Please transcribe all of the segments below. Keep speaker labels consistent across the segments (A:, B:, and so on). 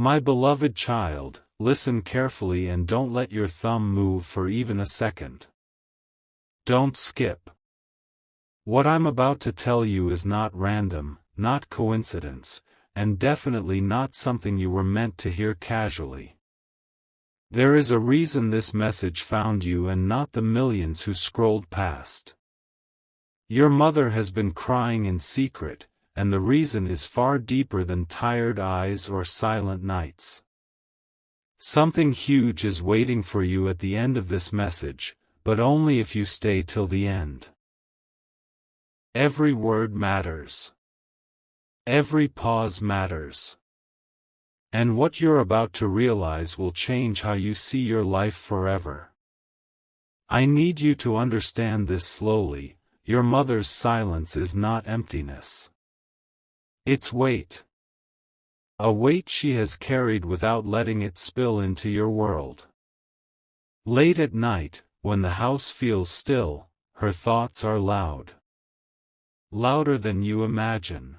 A: My beloved child, listen carefully and don't let your thumb move for even a second. Don't skip. What I'm about to tell you is not random, not coincidence, and definitely not something you were meant to hear casually. There is a reason this message found you and not the millions who scrolled past. Your mother has been crying in secret, and the reason is far deeper than tired eyes or silent nights. Something huge is waiting for you at the end of this message, but only if you stay till the end. Every word matters. Every pause matters. And what you're about to realize will change how you see your life forever. I need you to understand this slowly. Your mother's silence is not emptiness. It's weight. A weight she has carried without letting it spill into your world. Late at night, when the house feels still, her thoughts are loud. Louder than you imagine.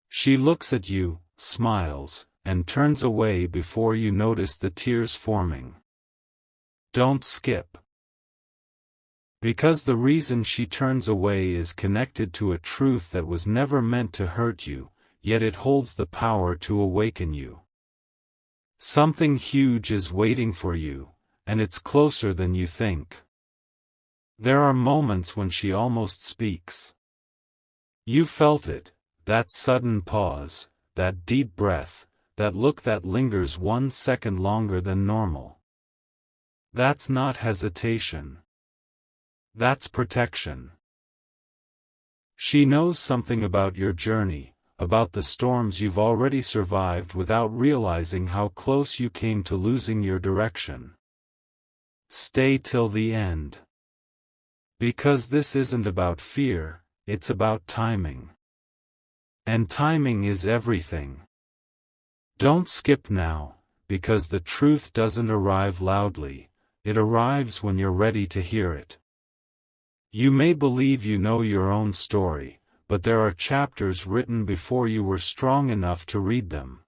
A: She looks at you, smiles, and turns away before you notice the tears forming. Don't skip. Because the reason she turns away is connected to a truth that was never meant to hurt you, yet it holds the power to awaken you. Something huge is waiting for you, and it's closer than you think. There are moments when she almost speaks. You felt it, that sudden pause, that deep breath, that look that lingers 1 second longer than normal. That's not hesitation. That's protection. She knows something about your journey, about the storms you've already survived without realizing how close you came to losing your direction. Stay till the end. Because this isn't about fear, it's about timing. And timing is everything. Don't skip now, because the truth doesn't arrive loudly, it arrives when you're ready to hear it. You may believe you know your own story, but there are chapters written before you were strong enough to read them.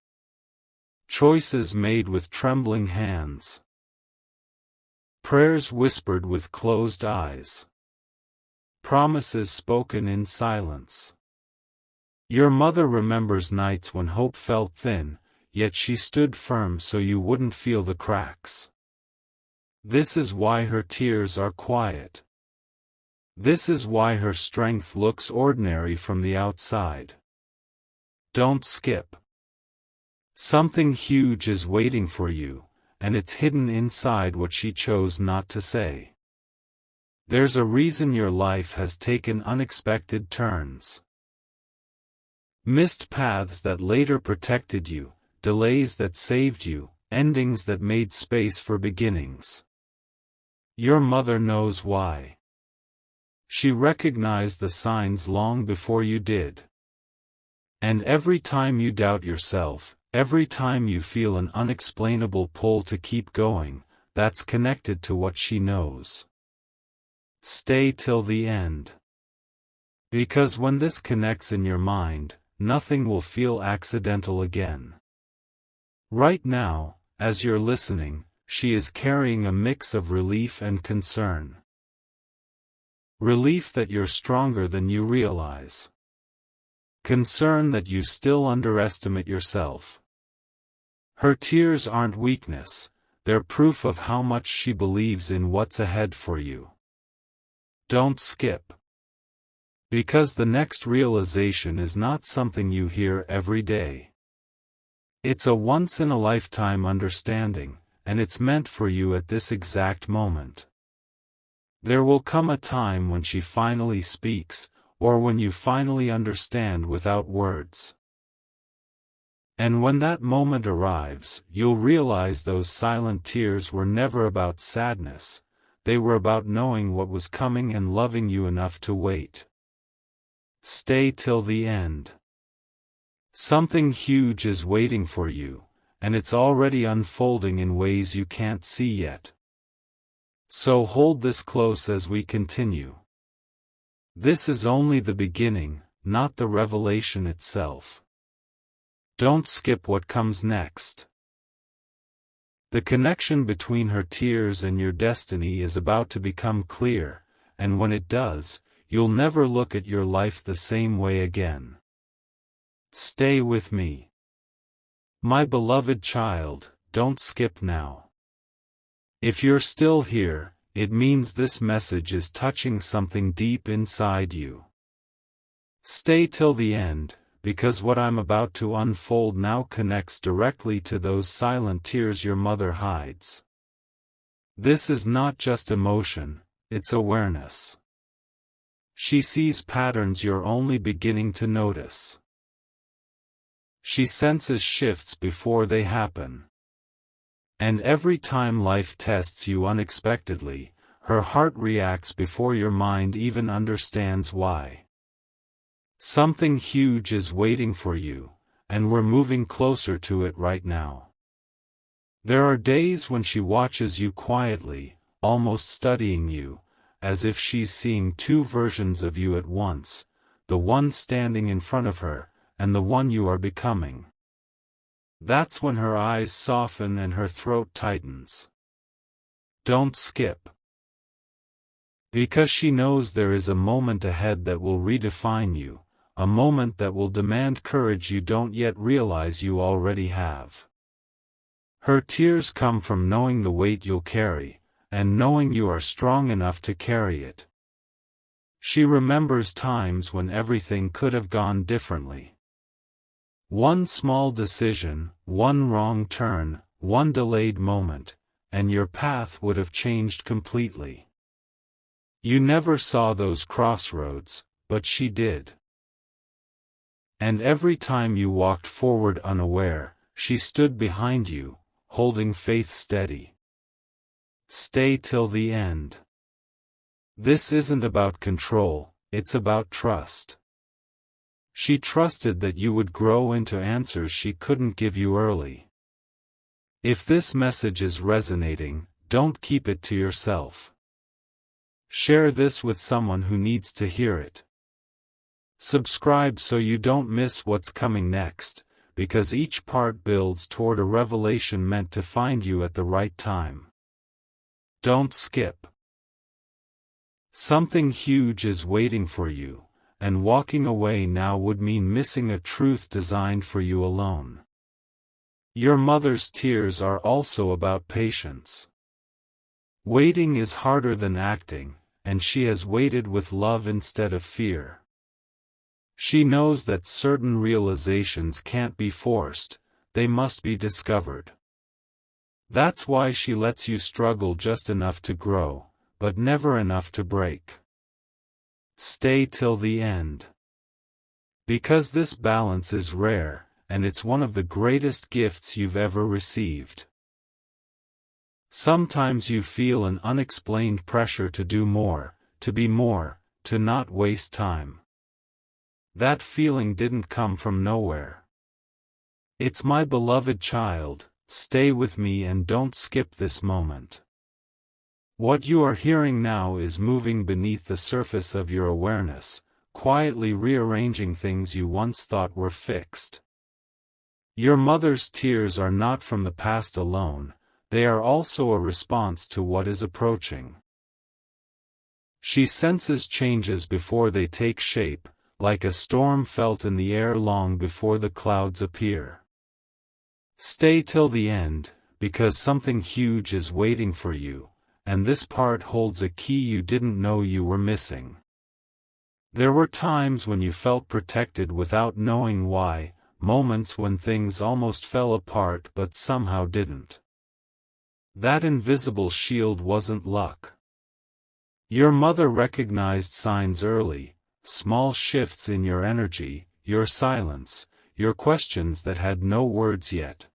A: Choices made with trembling hands. Prayers whispered with closed eyes. Promises spoken in silence. Your mother remembers nights when hope felt thin, yet she stood firm so you wouldn't feel the cracks. This is why her tears are quiet. This is why her strength looks ordinary from the outside. Don't skip. Something huge is waiting for you, and it's hidden inside what she chose not to say. There's a reason your life has taken unexpected turns. Missed paths that later protected you, delays that saved you, endings that made space for beginnings. Your mother knows why. She recognized the signs long before you did. And every time you doubt yourself, every time you feel an unexplainable pull to keep going, that's connected to what she knows. Stay till the end. Because when this connects in your mind, nothing will feel accidental again. Right now, as you're listening, she is carrying a mix of relief and concern. Relief that you're stronger than you realize. Concern that you still underestimate yourself. Her tears aren't weakness, they're proof of how much she believes in what's ahead for you. Don't skip. Because the next realization is not something you hear every day. It's a once-in-a-lifetime understanding, and it's meant for you at this exact moment. There will come a time when she finally speaks, or when you finally understand without words. And when that moment arrives, you'll realize those silent tears were never about sadness, they were about knowing what was coming and loving you enough to wait. Stay till the end. Something huge is waiting for you, and it's already unfolding in ways you can't see yet. So hold this close as we continue. This is only the beginning, not the revelation itself. Don't skip what comes next. The connection between her tears and your destiny is about to become clear, and when it does, you'll never look at your life the same way again. Stay with me. My beloved child, don't skip now. If you're still here, it means this message is touching something deep inside you. Stay till the end, because what I'm about to unfold now connects directly to those silent tears your mother hides. This is not just emotion, it's awareness. She sees patterns you're only beginning to notice. She senses shifts before they happen. And every time life tests you unexpectedly, her heart reacts before your mind even understands why. Something huge is waiting for you, and we're moving closer to it right now. There are days when she watches you quietly, almost studying you, as if she's seeing two versions of you at once, the one standing in front of her, and the one you are becoming. That's when her eyes soften and her throat tightens. Don't skip. Because she knows there is a moment ahead that will redefine you, a moment that will demand courage you don't yet realize you already have. Her tears come from knowing the weight you'll carry, and knowing you are strong enough to carry it. She remembers times when everything could have gone differently. One small decision, one wrong turn, one delayed moment, and your path would have changed completely. You never saw those crossroads, but she did. And every time you walked forward unaware, she stood behind you, holding faith steady. Stay till the end. This isn't about control, it's about trust. She trusted that you would grow into answers she couldn't give you early. If this message is resonating, don't keep it to yourself. Share this with someone who needs to hear it. Subscribe so you don't miss what's coming next, because each part builds toward a revelation meant to find you at the right time. Don't skip. Something huge is waiting for you, and walking away now would mean missing a truth designed for you alone. Your mother's tears are also about patience. Waiting is harder than acting, and she has waited with love instead of fear. She knows that certain realizations can't be forced, they must be discovered. That's why she lets you struggle just enough to grow, but never enough to break. Stay till the end. Because this balance is rare, and it's one of the greatest gifts you've ever received. Sometimes you feel an unexplained pressure to do more, to be more, to not waste time. That feeling didn't come from nowhere. It's my beloved child, stay with me and don't skip this moment. What you are hearing now is moving beneath the surface of your awareness, quietly rearranging things you once thought were fixed. Your mother's tears are not from the past alone, they are also a response to what is approaching. She senses changes before they take shape, like a storm felt in the air long before the clouds appear. Stay till the end, because something huge is waiting for you, and this part holds a key you didn't know you were missing. There were times when you felt protected without knowing why, moments when things almost fell apart but somehow didn't. That invisible shield wasn't luck. Your mother recognized signs early, small shifts in your energy, your silence, your questions that had no words yet.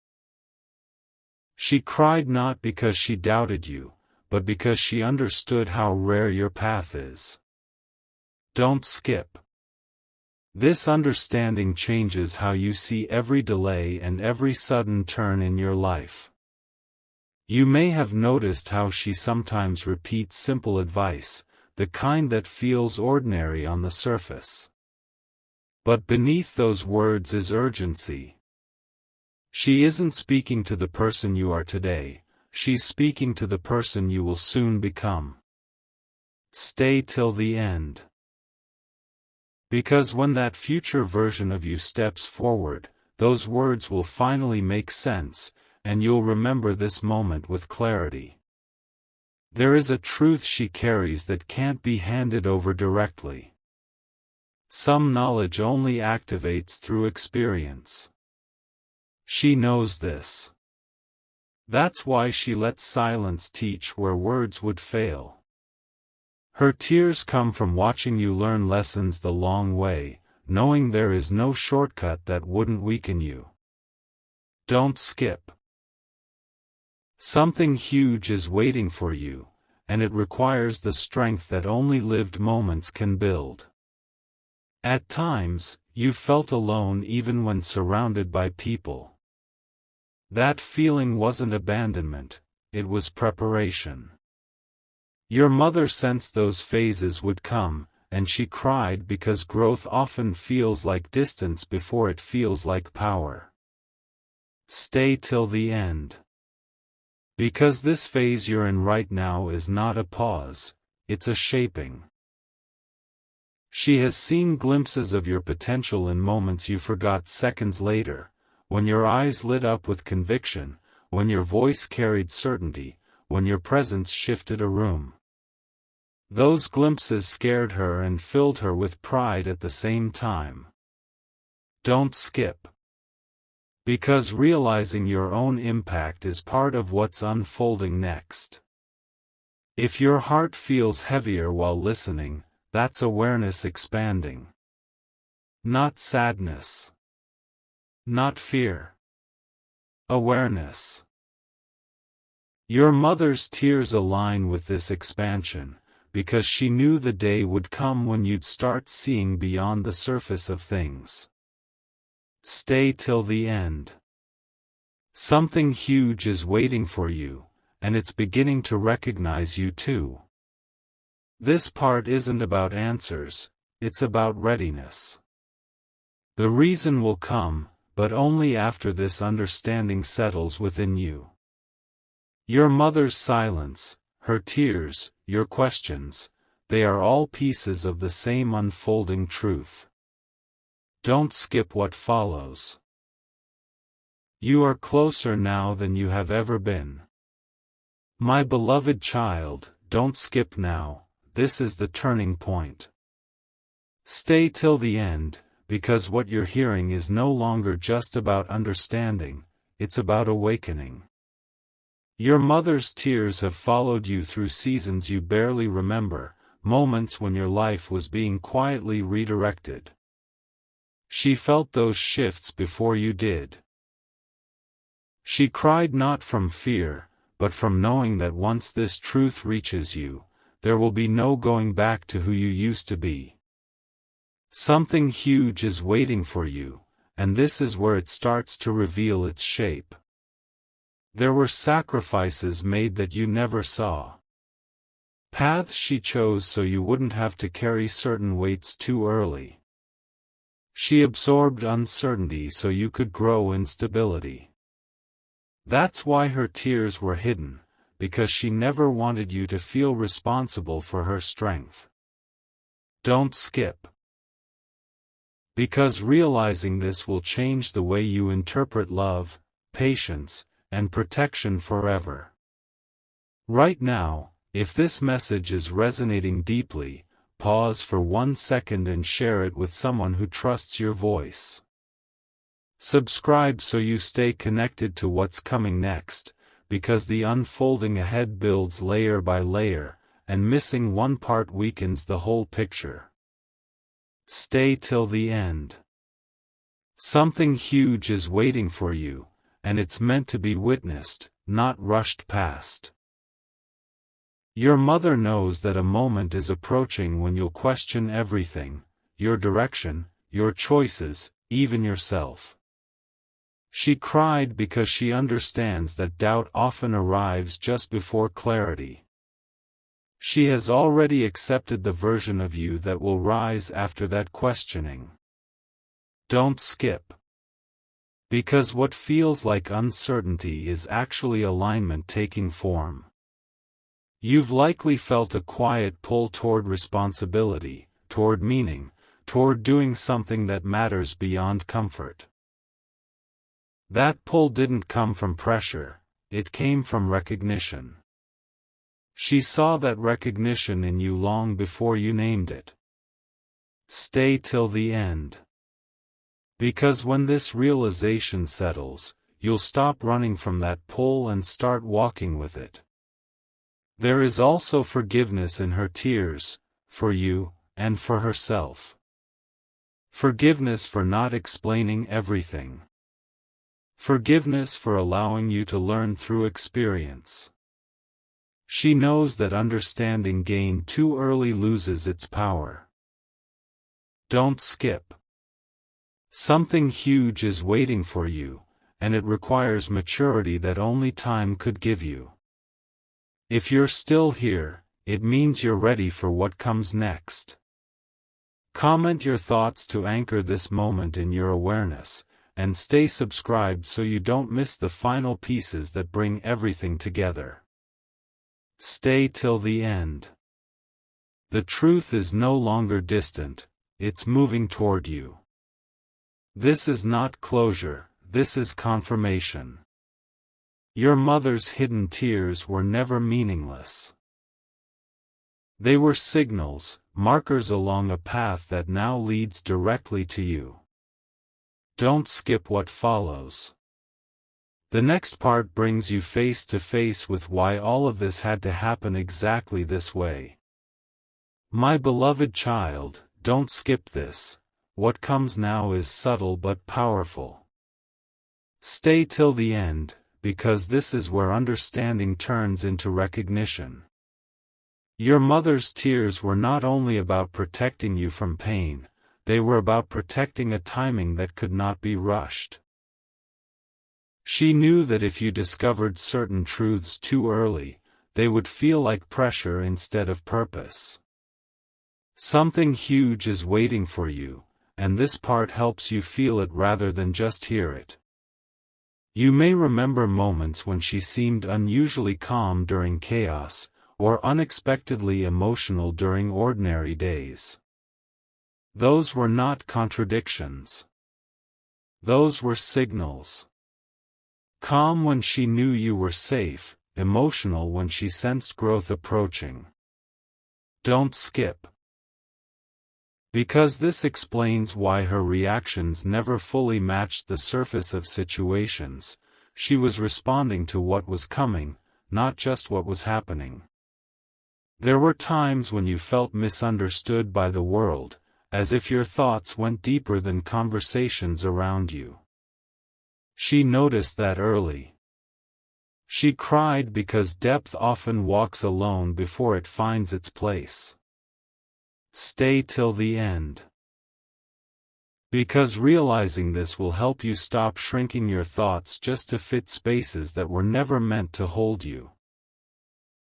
A: She cried not because she doubted you, but because she understood how rare your path is. Don't skip. This understanding changes how you see every delay and every sudden turn in your life. You may have noticed how she sometimes repeats simple advice, the kind that feels ordinary on the surface. But beneath those words is urgency. She isn't speaking to the person you are today, she's speaking to the person you will soon become. Stay till the end. Because when that future version of you steps forward, those words will finally make sense, and you'll remember this moment with clarity. There is a truth she carries that can't be handed over directly. Some knowledge only activates through experience. She knows this. That's why she lets silence teach where words would fail. Her tears come from watching you learn lessons the long way, knowing there is no shortcut that wouldn't weaken you. Don't skip. Something huge is waiting for you, and it requires the strength that only lived moments can build. At times, you felt alone even when surrounded by people. That feeling wasn't abandonment, it was preparation. Your mother sensed those phases would come, and she cried because growth often feels like distance before it feels like power. Stay till the end. Because this phase you're in right now is not a pause, it's a shaping. She has seen glimpses of your potential in moments you forgot seconds later, when your eyes lit up with conviction, when your voice carried certainty, when your presence shifted a room. Those glimpses scared her and filled her with pride at the same time. Don't skip. Because realizing your own impact is part of what's unfolding next. If your heart feels heavier while listening, that's awareness expanding. Not sadness. Not fear. Awareness. Your mother's tears align with this expansion, because she knew the day would come when you'd start seeing beyond the surface of things. Stay till the end. Something huge is waiting for you, and it's beginning to recognize you too. This part isn't about answers, it's about readiness. The reason will come, but only after this understanding settles within you. Your mother's silence, her tears, your questions, they are all pieces of the same unfolding truth. Don't skip what follows. You are closer now than you have ever been. My beloved child, don't skip now, this is the turning point. Stay till the end, because what you're hearing is no longer just about understanding, it's about awakening. Your mother's tears have followed you through seasons you barely remember, moments when your life was being quietly redirected. She felt those shifts before you did. She cried not from fear, but from knowing that once this truth reaches you, there will be no going back to who you used to be. Something huge is waiting for you, and this is where it starts to reveal its shape. There were sacrifices made that you never saw. Paths she chose so you wouldn't have to carry certain weights too early. She absorbed uncertainty so you could grow in stability. That's why her tears were hidden, because she never wanted you to feel responsible for her strength. Don't skip. Because realizing this will change the way you interpret love, patience, and protection forever. Right now, if this message is resonating deeply, pause for 1 second and share it with someone who trusts your voice. Subscribe so you stay connected to what's coming next, because the unfolding ahead builds layer by layer, and missing one part weakens the whole picture. Stay till the end. Something huge is waiting for you, and it's meant to be witnessed, not rushed past. Your mother knows that a moment is approaching when you'll question everything, your direction, your choices, even yourself. She cried because she understands that doubt often arrives just before clarity. She has already accepted the version of you that will rise after that questioning. Don't skip. Because what feels like uncertainty is actually alignment taking form. You've likely felt a quiet pull toward responsibility, toward meaning, toward doing something that matters beyond comfort. That pull didn't come from pressure, it came from recognition. She saw that recognition in you long before you named it. Stay till the end. Because when this realization settles, you'll stop running from that pull and start walking with it. There is also forgiveness in her tears, for you, and for herself. Forgiveness for not explaining everything. Forgiveness for allowing you to learn through experience. She knows that understanding gained too early loses its power. Don't skip. Something huge is waiting for you, and it requires maturity that only time could give you. If you're still here, it means you're ready for what comes next. Comment your thoughts to anchor this moment in your awareness, and stay subscribed so you don't miss the final pieces that bring everything together. Stay till the end. The truth is no longer distant, it's moving toward you. This is not closure, this is confirmation. Your mother's hidden tears were never meaningless. They were signals, markers along a path that now leads directly to you. Don't skip what follows. The next part brings you face to face with why all of this had to happen exactly this way. My beloved child, don't skip this. What comes now is subtle but powerful. Stay till the end, because this is where understanding turns into recognition. Your mother's tears were not only about protecting you from pain, they were about protecting a timing that could not be rushed. She knew that if you discovered certain truths too early, they would feel like pressure instead of purpose. Something huge is waiting for you, and this part helps you feel it rather than just hear it. You may remember moments when she seemed unusually calm during chaos, or unexpectedly emotional during ordinary days. Those were not contradictions. Those were signals. Calm when she knew you were safe, emotional when she sensed growth approaching. Don't skip. Because this explains why her reactions never fully matched the surface of situations. She was responding to what was coming, not just what was happening. There were times when you felt misunderstood by the world, as if your thoughts went deeper than conversations around you. She noticed that early. She cried because depth often walks alone before it finds its place. Stay till the end. Because realizing this will help you stop shrinking your thoughts just to fit spaces that were never meant to hold you.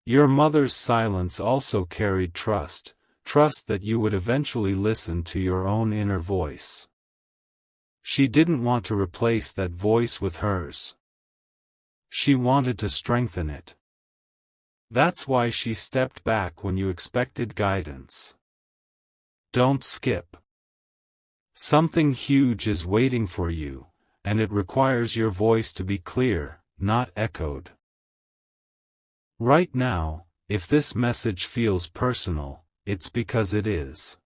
A: Your mother's silence also carried trust, trust that you would eventually listen to your own inner voice. She didn't want to replace that voice with hers. She wanted to strengthen it. That's why she stepped back when you expected guidance. Don't skip. Something huge is waiting for you, and it requires your voice to be clear, not echoed. Right now, if this message feels personal, it's because it is.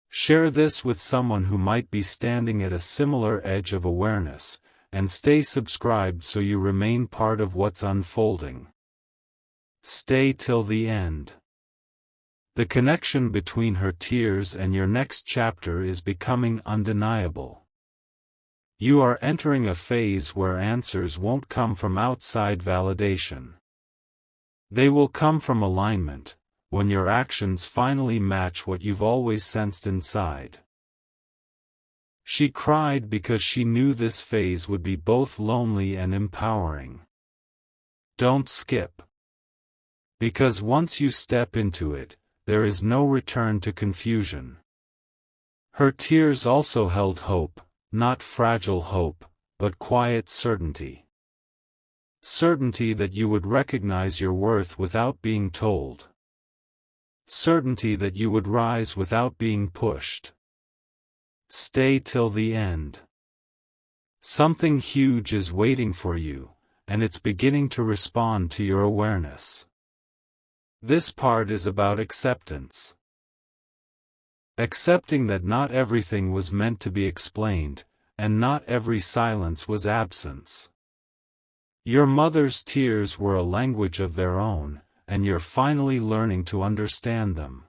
A: Share this with someone who might be standing at a similar edge of awareness, and stay subscribed so you remain part of what's unfolding. Stay till the end. The connection between her tears and your next chapter is becoming undeniable. You are entering a phase where answers won't come from outside validation. They will come from alignment, when your actions finally match what you've always sensed inside. She cried because she knew this phase would be both lonely and empowering. Don't skip. Because once you step into it, there is no return to confusion. Her tears also held hope, not fragile hope, but quiet certainty. Certainty that you would recognize your worth without being told. Certainty that you would rise without being pushed. Stay till the end. Something huge is waiting for you, and it's beginning to respond to your awareness. This part is about acceptance. Accepting that not everything was meant to be explained, and not every silence was absence. Your mother's tears were a language of their own, and you're finally learning to understand them.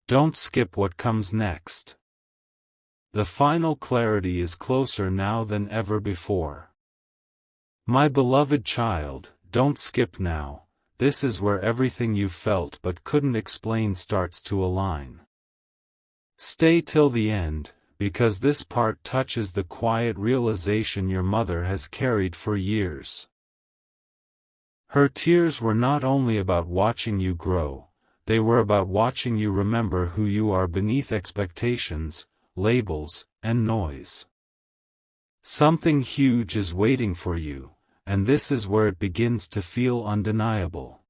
A: Don't skip what comes next. The final clarity is closer now than ever before. My beloved child, don't skip now. This is where everything you felt but couldn't explain starts to align. Stay till the end, because this part touches the quiet realization your mother has carried for years. Her tears were not only about watching you grow, they were about watching you remember who you are beneath expectations, labels, and noise. Something huge is waiting for you, and this is where it begins to feel undeniable.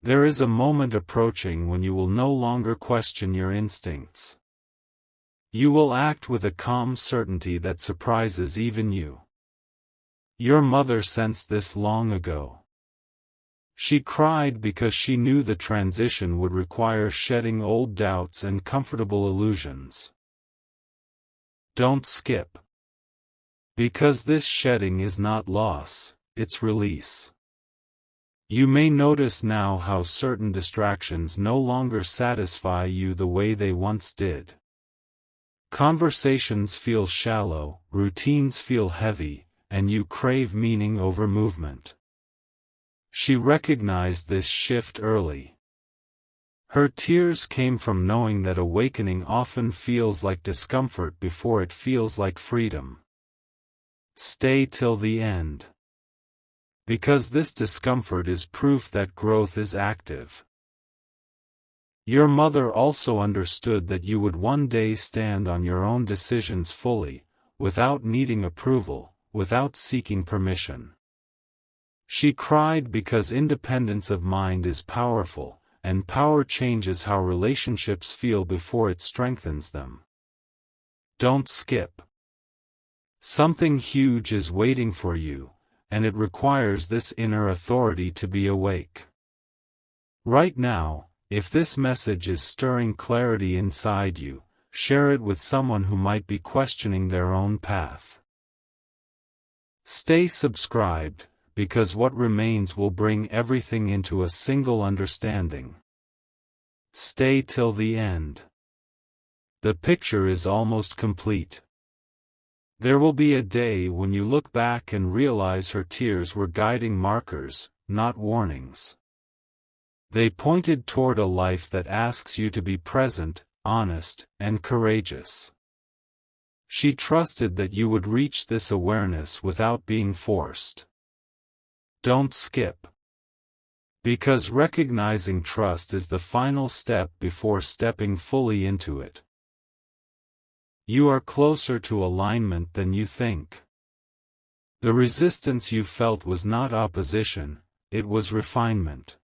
A: There is a moment approaching when you will no longer question your instincts. You will act with a calm certainty that surprises even you. Your mother sensed this long ago. She cried because she knew the transition would require shedding old doubts and comfortable illusions. Don't skip. Because this shedding is not loss, it's release. You may notice now how certain distractions no longer satisfy you the way they once did. Conversations feel shallow, routines feel heavy, and you crave meaning over movement. She recognized this shift early. Her tears came from knowing that awakening often feels like discomfort before it feels like freedom. Stay till the end. Because this discomfort is proof that growth is active. Your mother also understood that you would one day stand on your own decisions fully, without needing approval, without seeking permission. She cried because independence of mind is powerful, and power changes how relationships feel before it strengthens them. Don't skip. Something huge is waiting for you, and it requires this inner authority to be awake. Right now, if this message is stirring clarity inside you, share it with someone who might be questioning their own path. Stay subscribed, because what remains will bring everything into a single understanding. Stay till the end. The picture is almost complete. There will be a day when you look back and realize her tears were guiding markers, not warnings. They pointed toward a life that asks you to be present, honest, and courageous. She trusted that you would reach this awareness without being forced. Don't skip. Because recognizing trust is the final step before stepping fully into it. You are closer to alignment than you think. The resistance you felt was not opposition, it was refinement.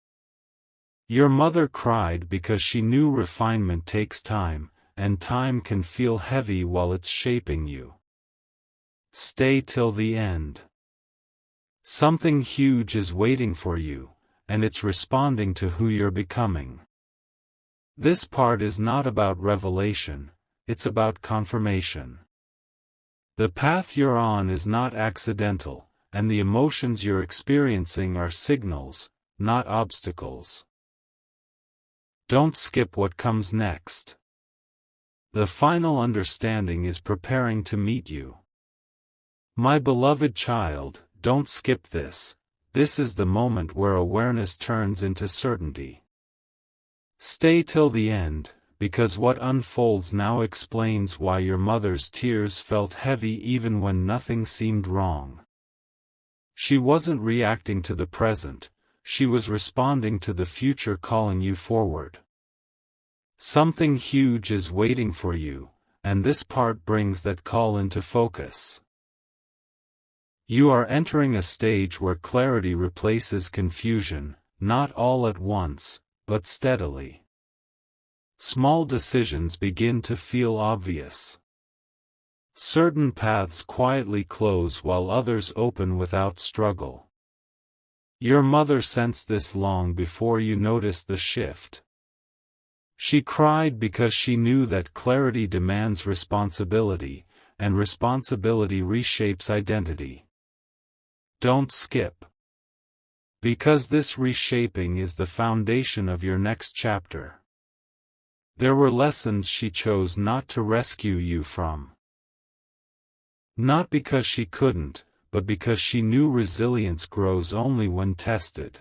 A: Your mother cried because she knew refinement takes time, and time can feel heavy while it's shaping you. Stay till the end. Something huge is waiting for you, and it's responding to who you're becoming. This part is not about revelation, it's about confirmation. The path you're on is not accidental, and the emotions you're experiencing are signals, not obstacles. Don't skip what comes next. The final understanding is preparing to meet you. My beloved child, don't skip this. This is the moment where awareness turns into certainty. Stay till the end, because what unfolds now explains why your mother's tears felt heavy even when nothing seemed wrong. She wasn't reacting to the present, she was responding to the future calling you forward. Something huge is waiting for you, and this part brings that call into focus. You are entering a stage where clarity replaces confusion, not all at once, but steadily. Small decisions begin to feel obvious. Certain paths quietly close while others open without struggle. Your mother sensed this long before you noticed the shift. She cried because she knew that clarity demands responsibility, and responsibility reshapes identity. Don't skip. Because this reshaping is the foundation of your next chapter. There were lessons she chose not to rescue you from. Not because she couldn't, but because she knew resilience grows only when tested.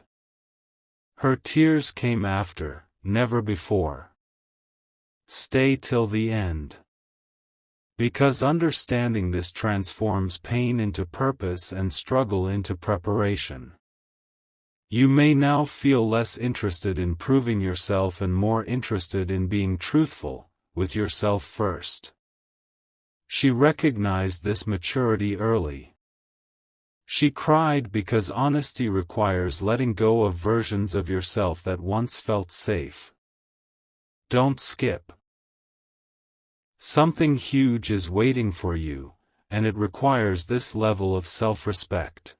A: Her tears came after, never before. Stay till the end. Because understanding this transforms pain into purpose and struggle into preparation. You may now feel less interested in proving yourself and more interested in being truthful, with yourself first. She recognized this maturity early. She cried because honesty requires letting go of versions of yourself that once felt safe. Don't skip. Something huge is waiting for you, and it requires this level of self-respect.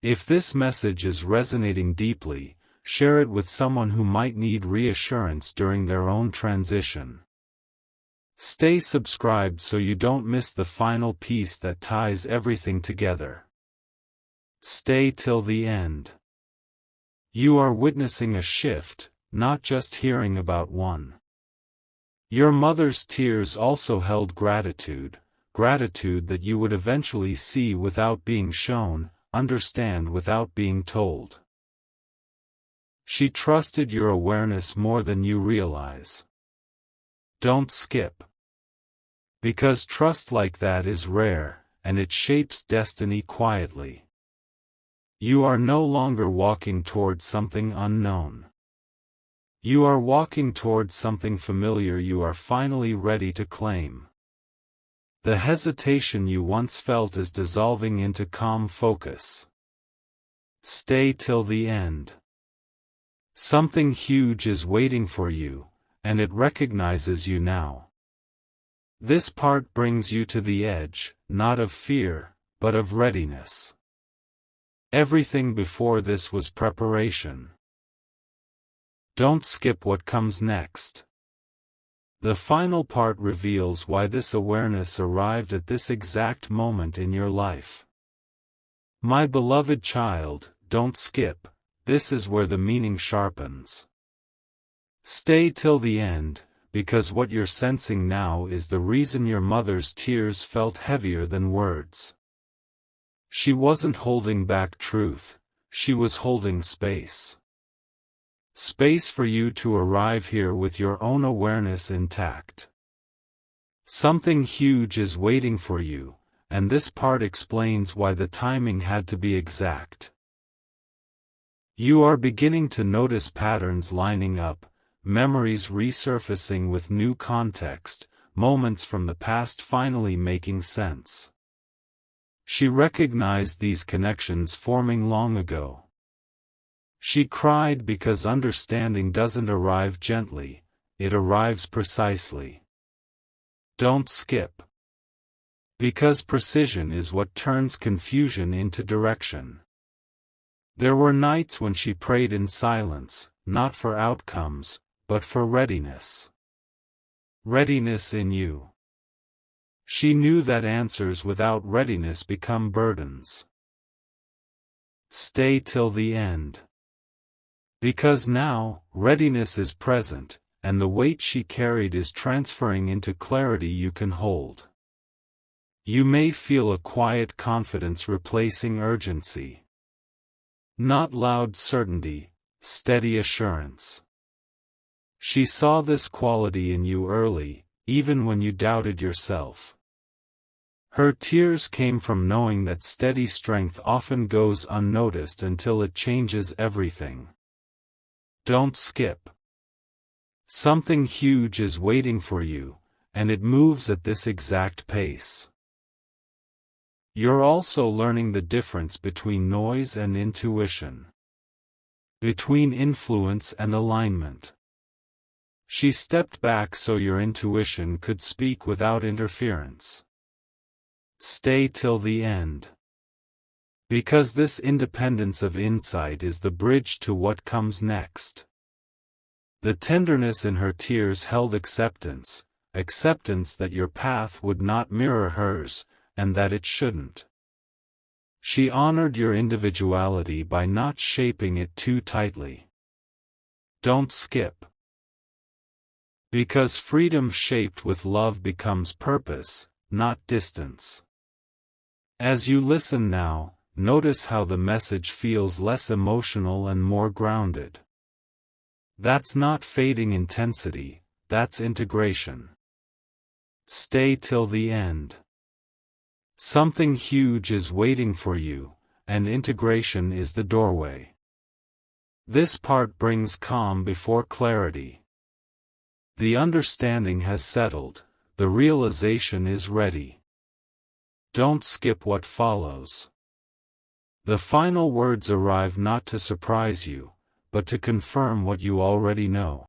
A: If this message is resonating deeply, share it with someone who might need reassurance during their own transition. Stay subscribed so you don't miss the final piece that ties everything together. Stay till the end. You are witnessing a shift, not just hearing about one. Your mother's tears also held gratitude that you would eventually see without being shown, understand without being told. She trusted your awareness more than you realize. Don't skip. Because trust like that is rare, and it shapes destiny quietly. You are no longer walking toward something unknown. You are walking toward something familiar you are finally ready to claim. The hesitation you once felt is dissolving into calm focus. Stay till the end. Something huge is waiting for you, and it recognizes you now. This part brings you to the edge, not of fear, but of readiness. Everything before this was preparation. Don't skip what comes next. The final part reveals why this awareness arrived at this exact moment in your life. My beloved child, don't skip, this is where the meaning sharpens. Stay till the end, because what you're sensing now is the reason your mother's tears felt heavier than words. She wasn't holding back truth, she was holding space. Space for you to arrive here with your own awareness intact. Something huge is waiting for you, and this part explains why the timing had to be exact. You are beginning to notice patterns lining up, memories resurfacing with new context, moments from the past finally making sense. She recognized these connections forming long ago. She cried because understanding doesn't arrive gently, it arrives precisely. Don't skip. Because precision is what turns confusion into direction. There were nights when she prayed in silence, not for outcomes, but for readiness. Readiness in you. She knew that answers without readiness become burdens. Stay till the end. Because now, readiness is present, and the weight she carried is transferring into clarity you can hold. You may feel a quiet confidence replacing urgency. Not loud certainty, steady assurance. She saw this quality in you early, even when you doubted yourself. Her tears came from knowing that steady strength often goes unnoticed until it changes everything. Don't skip. Something huge is waiting for you, and it moves at this exact pace. You're also learning the difference between noise and intuition, between influence and alignment. She stepped back so your intuition could speak without interference. Stay till the end. Because this independence of insight is the bridge to what comes next. The tenderness in her tears held acceptance, acceptance that your path would not mirror hers, and that it shouldn't. She honored your individuality by not shaping it too tightly. Don't skip. Because freedom shaped with love becomes purpose, not distance. As you listen now, notice how the message feels less emotional and more grounded. That's not fading intensity, that's integration. Stay till the end. Something huge is waiting for you, and integration is the doorway. This part brings calm before clarity. The understanding has settled, the realization is ready. Don't skip what follows. The final words arrive not to surprise you, but to confirm what you already know.